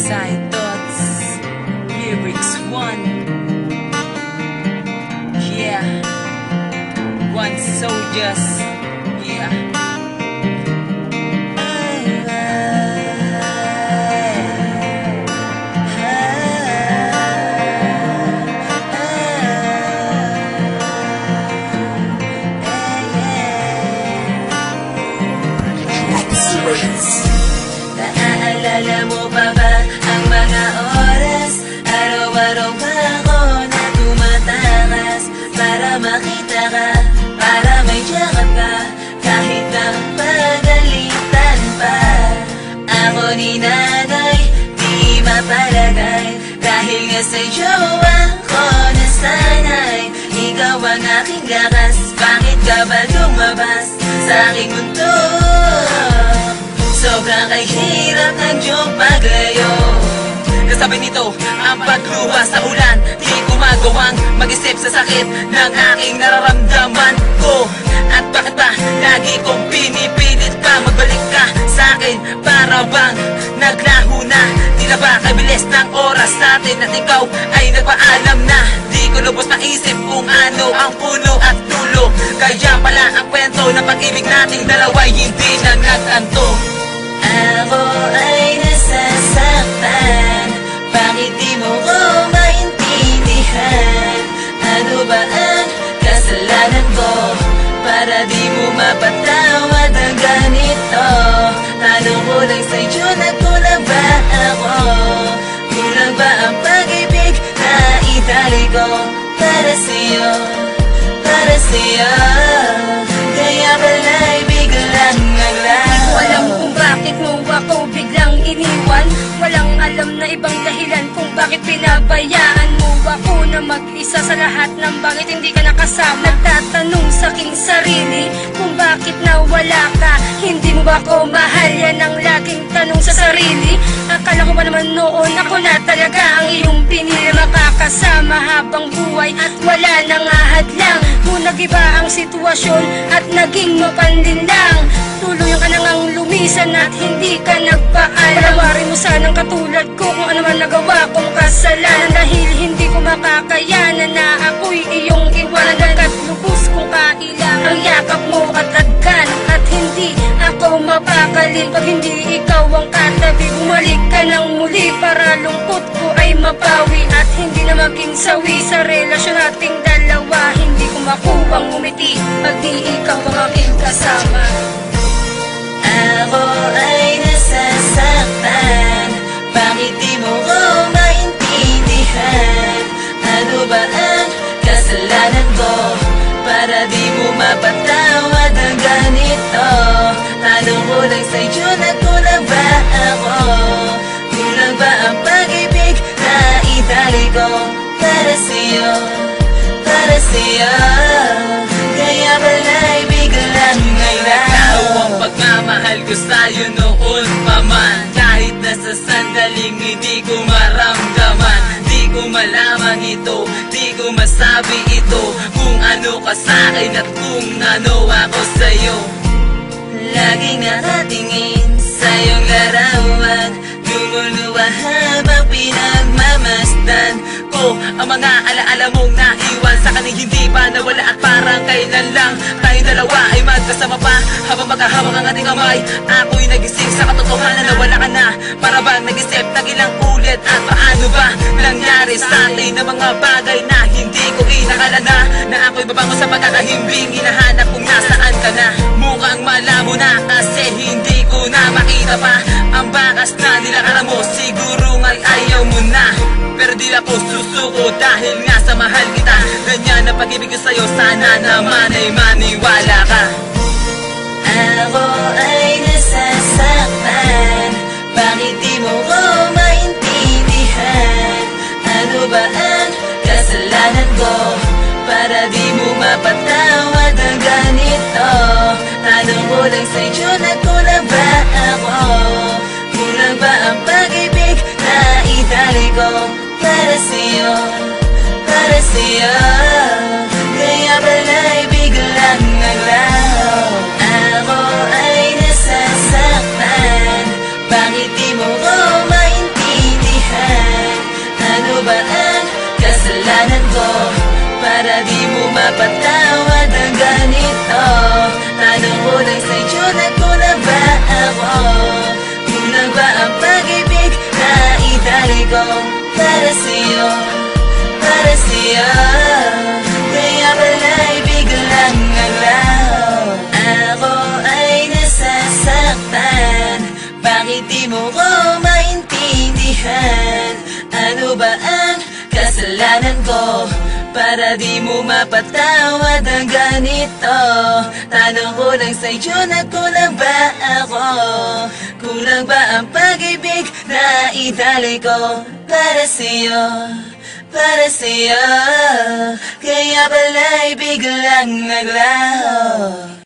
Side Thoughts, Lyrics 1. Yeah, one soldiers. Yeah. Naaalala mo pa ba ang mga oras? Araw-araw pa ako na tumatakas para makita ka, para may tiyakap ka, kahit na pagalitan pa. Ako ni nanay, di mapalagay, dahil nga sa jowa ko nasanay. Ikaw ang aking lakas, bakit ka ba lumabas sa aking mundo? Sobrang kahirap ng iyong paglayo. Kasabay nito ang pagluha sa ulan, di ko magawang mag-isip sa sakit ng aking nararamdaman ko. At bakit ba lagi kong pinipilit pa magbalik ka sa akin? Para bang naglaho na, tila ba kabilis ng oras natin at ikaw ay nagpaalam na. Di ko lubos maisip kung ano ang puno at dulo, kaya pala ang kwento ng pag-ibig nating dalawa'y hindi na nagtanto. Ako ay nasasaktan, bakit di mo ko maintindihan? Ano ba ang kasalanan ko para di mo mapatawad ang ganito? Tanong ko lang sa'yo, nagkulang ba ako? Kulang ba ang pag-ibig na itali ko para sa'yo, para sa'yo? Kaya pala'y biglang naglaho. Di ko alam kung bakit mo ako biglang iniwan. Walang alam na ibang dahilan kung bakit pinabayaan mo ako na mag-isa sa lahat ng bakit hindi ka nakasama. Nagtatanong sa aking sarili kung bakit nawala ka. Hindi mo ba ako mahal? Yan ang laging tanong sa sarili. Akala ko ba naman noon ako na talaga ang iyong pinili, makakasama habang buhay at wala nang ahadlang. Kung nag-iba ang sitwasyon at naging mapanlinlang, tuluyan ka nang lumisan at hindi ka nagpaalam. Palawarin mo sanang katulad ko kung ano man nagawa kong kasalanan, dahil hindi ko makakayanan na ako'y iyong iwanan. Hanggat lubos kong kailangan ang yakap mo at agkan, at hindi ako mapakaling pag hindi ikaw ang katabi. Bumalik ka nang muli para lungkot ko ay mapawi at hindi na maging sawi sa relasyon nating dalawa. Hindi ko makuwang umiti pag di ikaw ang aking kasama. Ako ay nasasaktan, bakit di mo ko maintindihan? Ano ba ang kasalanan ko para di mo mapatawad ang ganito? Tanong ko lang sa'yo, nagkulang ba ako? Kulang ba ang pag-ibig na itali ko para sa'yo, para sa'yo? Kaya pala'y biglang naglaho ang pagmamahal ko sa'yo noon pa man. Kahit na sa sandaling hindi ko maramdaman, di ko malaman ito, di ko masabi ito, kung ano ka sa'kin at kung ano ako sa'yo. Laging nakatingin sa iyong larawan, lumuluwa habang pinagmamasdan ko ang mga alaala mong naiwan sa kaning hindi pa nawala. At parang kailan lang tayong dalawa ay magkasama pa habang magkahawak ang ating kamay. Ako'y nagising sa katotohanan na wala ka na. Para bang nag-isip ng ilang ulit, at paano ba nangyari sa atin na mga bagay na hindi ko inakala na ako'y babango sa pagkakahimbing. Hinahanap kung nasaan ka na. Mukhang malabo na kasi hindi ko na makita pa ang bakas na nilakaran mo. Siguro nga'y ayaw mo na, pero di ako susuko dahil nga sa mahal kita. Ganyan ang pag-ibig ko sa'yo, sana naman ay maniwala ka. Ako ay nasasaktan, bakit di mo ko maintindihan? Ano ba ang kasalanan ko para di mo mapatawad ang ganito? Tanong ko lang sa'yo, nagkulang ba ako? Kulang ba ang pag-ibig na itali ko para sa'yo, para sa'yo? Kaya pala'y biglang naglaho. Ako ay nasasaktan, bakit di mo ko maintindihan? ko para sa'yo, para sa'yo. Kaya pala'y biglang naglaho. Ako ay nasasaktan, bakit di mo ko maintindihan? Ano ba ang kasalanan ko para di mo mapatawad ang ganito? Tanong ko lang sa'yo na kulang ba ako? Kulang ba ang pag-ibig na itali ko para sa'yo, para sa'yo? Kaya pala'y biglang naglaho.